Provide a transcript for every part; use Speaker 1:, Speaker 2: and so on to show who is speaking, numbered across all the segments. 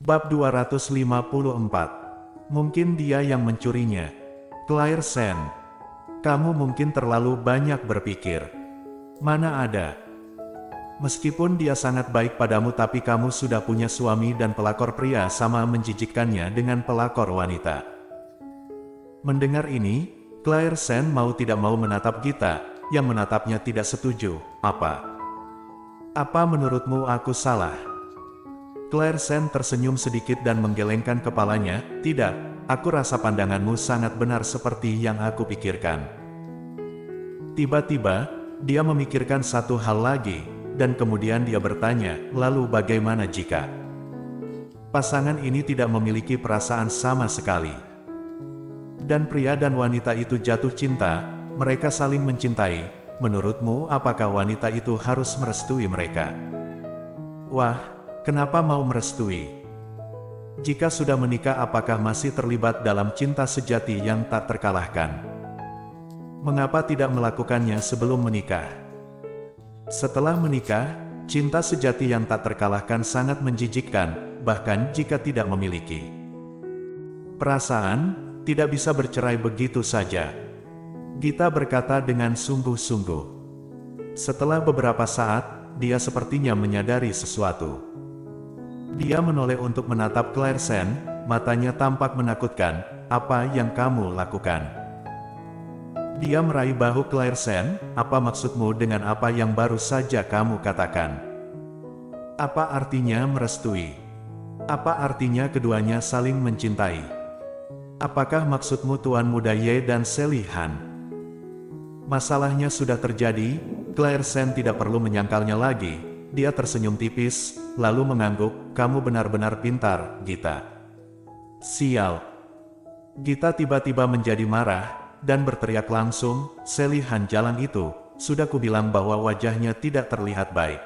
Speaker 1: Bab 254. Mungkin dia yang mencurinya. Claire Sen. Kamu mungkin terlalu banyak berpikir. Mana ada. Meskipun dia sangat baik padamu tapi kamu sudah punya suami dan pelakor pria sama menjijikkannya dengan pelakor wanita. Mendengar ini, Claire Sen mau tidak mau menatap Gita, yang menatapnya tidak setuju. Apa menurutmu aku salah? Claire Sen tersenyum sedikit dan menggelengkan kepalanya. Tidak, aku rasa pandanganmu sangat benar seperti yang aku pikirkan. Tiba-tiba, dia memikirkan satu hal lagi, dan kemudian dia bertanya, lalu bagaimana jika pasangan ini tidak memiliki perasaan sama sekali? Dan pria dan wanita itu jatuh cinta, mereka saling mencintai. Menurutmu apakah wanita itu harus merestui mereka? Wah, kenapa mau merestui? Jika sudah menikah apakah masih terlibat dalam cinta sejati yang tak terkalahkan? Mengapa tidak melakukannya sebelum menikah? Setelah menikah, cinta sejati yang tak terkalahkan sangat menjijikkan, bahkan jika tidak memiliki perasaan, tidak bisa bercerai begitu saja. Gita berkata dengan sungguh-sungguh. Setelah beberapa saat, dia sepertinya menyadari sesuatu. Dia menoleh untuk menatap Claire Sen, matanya tampak menakutkan. Apa yang kamu lakukan? Dia meraih bahu Claire Sen. Apa maksudmu dengan apa yang baru saja kamu katakan? Apa artinya merestui? Apa artinya keduanya saling mencintai? Apakah maksudmu Tuan Muda Ye dan Sally Han? Masalahnya sudah terjadi, Claire Sen tidak perlu menyangkalnya lagi. Dia tersenyum tipis, lalu mengangguk, kamu benar-benar pintar, Gita. Sial. Gita tiba-tiba menjadi marah, dan berteriak langsung, Sally Han jalan itu, sudah kubilang bahwa wajahnya tidak terlihat baik.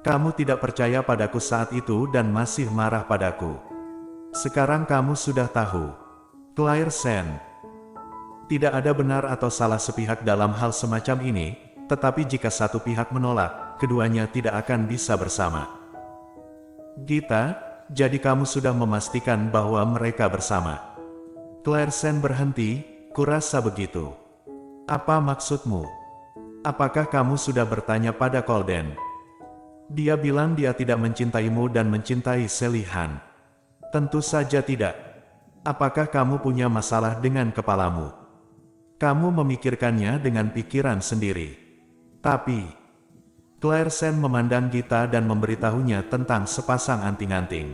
Speaker 1: Kamu tidak percaya padaku saat itu dan masih marah padaku. Sekarang kamu sudah tahu. Claire Sen. Tidak ada benar atau salah sepihak dalam hal semacam ini, tetapi jika satu pihak menolak, keduanya tidak akan bisa bersama. Gita, jadi kamu sudah memastikan bahwa mereka bersama? Claire Sen berhenti, kurasa begitu. Apa maksudmu? Apakah kamu sudah bertanya pada Colden? Dia bilang dia tidak mencintaimu dan mencintai Sally Han. Tentu saja tidak. Apakah kamu punya masalah dengan kepalamu? Kamu memikirkannya dengan pikiran sendiri. Tapi, Claire Sen memandang Gita dan memberitahunya tentang sepasang anting-anting.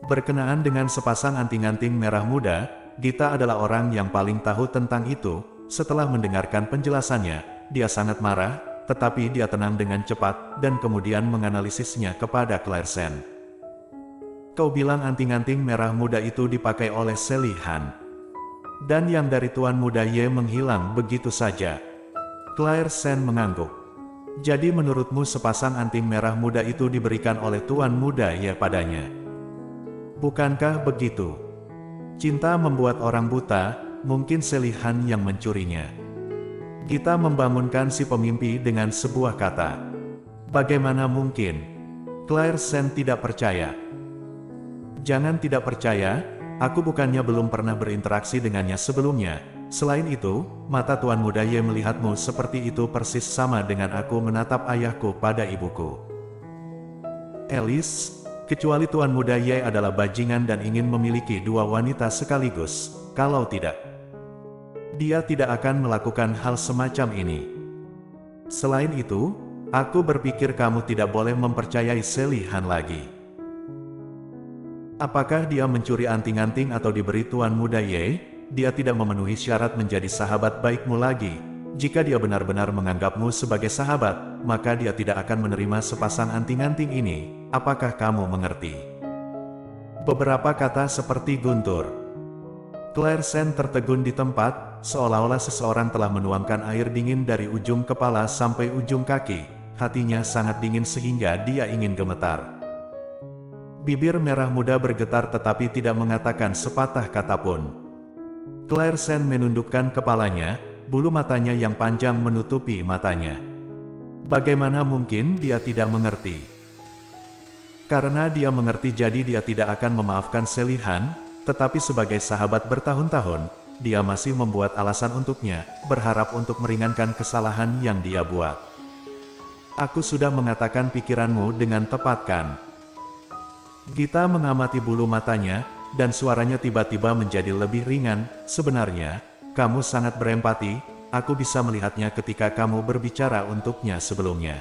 Speaker 1: Berkenaan dengan sepasang anting-anting merah muda, Gita adalah orang yang paling tahu tentang itu. Setelah mendengarkan penjelasannya, dia sangat marah, tetapi dia tenang dengan cepat, dan kemudian menganalisisnya kepada Claire Sen. Kau bilang anting-anting merah muda itu dipakai oleh Sally Han. Dan yang dari Tuan Muda Ye menghilang begitu saja. Claire Sen mengangguk. Jadi menurutmu sepasang anting merah muda itu diberikan oleh Tuan Muda Ye padanya? Bukankah begitu? Cinta membuat orang buta, mungkin Sally Han yang mencurinya. Kita membangunkan si pemimpi dengan sebuah kata. Bagaimana mungkin? Claire Sen tidak percaya. Jangan tidak percaya, aku bukannya belum pernah berinteraksi dengannya sebelumnya. Selain itu, mata Tuan Muda Ye melihatmu seperti itu persis sama dengan aku menatap ayahku pada ibuku. Alice, kecuali Tuan Muda Ye adalah bajingan dan ingin memiliki dua wanita sekaligus, kalau tidak, dia tidak akan melakukan hal semacam ini. Selain itu, aku berpikir kamu tidak boleh mempercayai Sally Han lagi. Apakah dia mencuri anting-anting atau diberi Tuan Muda Ye? Dia tidak memenuhi syarat menjadi sahabat baikmu lagi. Jika dia benar-benar menganggapmu sebagai sahabat, maka dia tidak akan menerima sepasang anting-anting ini. Apakah kamu mengerti? Beberapa kata seperti guntur. Claire Sen tertegun di tempat, seolah-olah seseorang telah menuangkan air dingin dari ujung kepala sampai ujung kaki. Hatinya sangat dingin sehingga dia ingin gemetar. Bibir merah muda bergetar tetapi tidak mengatakan sepatah kata pun. Claire Sen menundukkan kepalanya, bulu matanya yang panjang menutupi matanya. Bagaimana mungkin dia tidak mengerti? Karena dia mengerti jadi dia tidak akan memaafkan Sally Han, tetapi sebagai sahabat bertahun-tahun, dia masih membuat alasan untuknya, berharap untuk meringankan kesalahan yang dia buat. Aku sudah mengatakan pikiranmu dengan tepat kan? Gita mengamati bulu matanya, dan suaranya tiba-tiba menjadi lebih ringan. Sebenarnya, kamu sangat berempati, aku bisa melihatnya ketika kamu berbicara untuknya sebelumnya.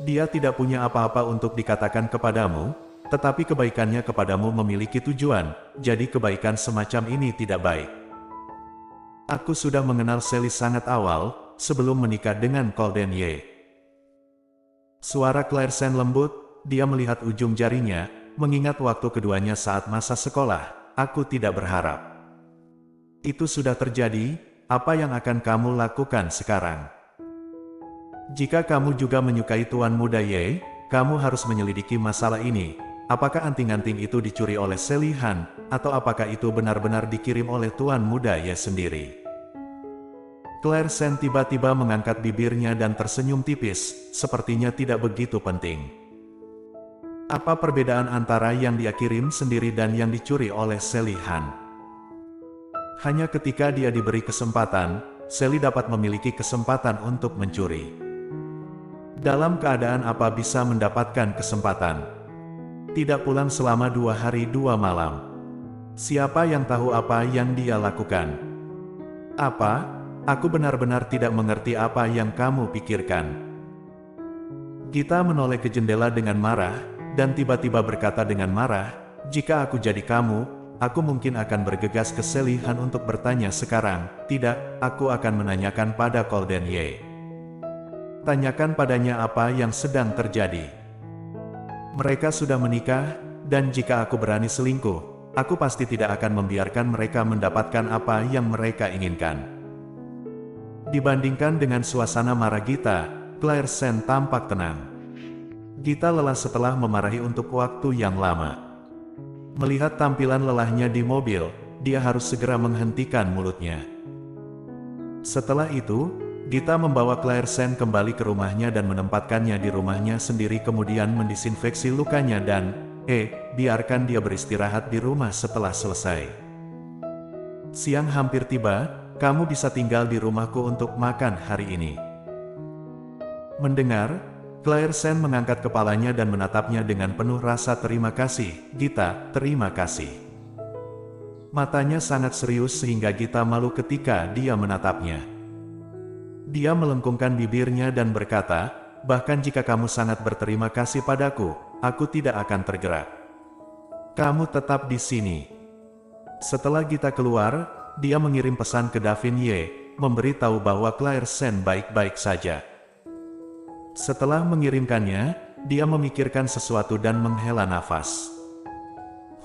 Speaker 1: Dia tidak punya apa-apa untuk dikatakan kepadamu, tetapi kebaikannya kepadamu memiliki tujuan, jadi kebaikan semacam ini tidak baik. Aku sudah mengenal Sally sangat awal, sebelum menikah dengan Golden Ye. Suara Claire Sen lembut, dia melihat ujung jarinya, mengingat waktu keduanya saat masa sekolah. Aku tidak berharap. Itu sudah terjadi, apa yang akan kamu lakukan sekarang? Jika kamu juga menyukai Tuan Muda Ye, kamu harus menyelidiki masalah ini. Apakah anting-anting itu dicuri oleh Sally Han, atau apakah itu benar-benar dikirim oleh Tuan Muda Ye sendiri? Claire Sen tiba-tiba mengangkat bibirnya dan tersenyum tipis, sepertinya tidak begitu penting. Apa perbedaan antara yang dia kirim sendiri dan yang dicuri oleh Sally Han? Hanya ketika dia diberi kesempatan, Sally dapat memiliki kesempatan untuk mencuri. Dalam keadaan apa bisa mendapatkan kesempatan? Tidak pulang selama 2 hari 2 malam. Siapa yang tahu apa yang dia lakukan? Apa? Aku benar-benar tidak mengerti apa yang kamu pikirkan. Gita menoleh ke jendela dengan marah, dan tiba-tiba berkata dengan marah, jika aku jadi kamu, aku mungkin akan bergegas ke Sally Han untuk bertanya sekarang. Tidak, aku akan menanyakan pada Golden Ye. Tanyakan padanya apa yang sedang terjadi. Mereka sudah menikah, dan jika aku berani selingkuh, aku pasti tidak akan membiarkan mereka mendapatkan apa yang mereka inginkan. Dibandingkan dengan suasana marah Gita, Claire Sen tampak tenang. Gita lelah setelah memarahi untuk waktu yang lama. Melihat tampilan lelahnya di mobil, dia harus segera menghentikan mulutnya. Setelah itu, Gita membawa Claire Sen kembali ke rumahnya dan menempatkannya di rumahnya sendiri, kemudian mendisinfeksi lukanya dan, biarkan dia beristirahat di rumah setelah selesai. Siang hampir tiba, kamu bisa tinggal di rumahku untuk makan hari ini. Mendengar, Claire Sen mengangkat kepalanya dan menatapnya dengan penuh rasa terima kasih. Gita, terima kasih. Matanya sangat serius sehingga Gita malu ketika dia menatapnya. Dia melengkungkan bibirnya dan berkata, bahkan jika kamu sangat berterima kasih padaku, aku tidak akan tergerak. Kamu tetap di sini. Setelah Gita keluar, dia mengirim pesan ke Davin Ye, memberitahu bahwa Claire Sen baik-baik saja. Setelah mengirimkannya, dia memikirkan sesuatu dan menghela nafas.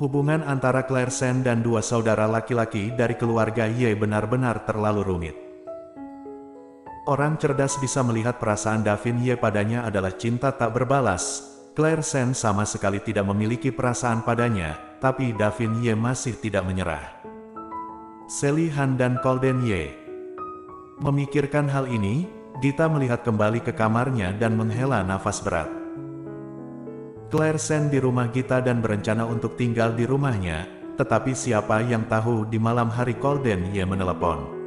Speaker 1: Hubungan antara Claire Sen dan 2 saudara laki-laki dari keluarga Ye benar-benar terlalu rumit. Orang cerdas bisa melihat perasaan Davin Ye padanya adalah cinta tak berbalas. Claire Sen sama sekali tidak memiliki perasaan padanya, tapi Davin Ye masih tidak menyerah. Sally Han dan Golden Ye. Memikirkan hal ini, Gita melihat kembali ke kamarnya dan menghela nafas berat. Claire Sen di rumah Gita dan berencana untuk tinggal di rumahnya, tetapi siapa yang tahu di malam hari Golden Ye menelepon.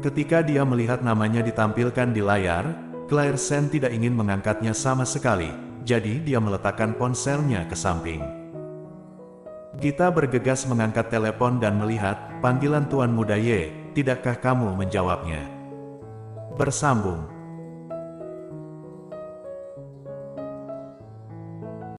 Speaker 1: Ketika dia melihat namanya ditampilkan di layar, Claire Sen tidak ingin mengangkatnya sama sekali, jadi dia meletakkan ponselnya ke samping. Gita bergegas mengangkat telepon dan melihat panggilan Tuan Muda Ye. Tidakkah kamu menjawabnya? Bersambung.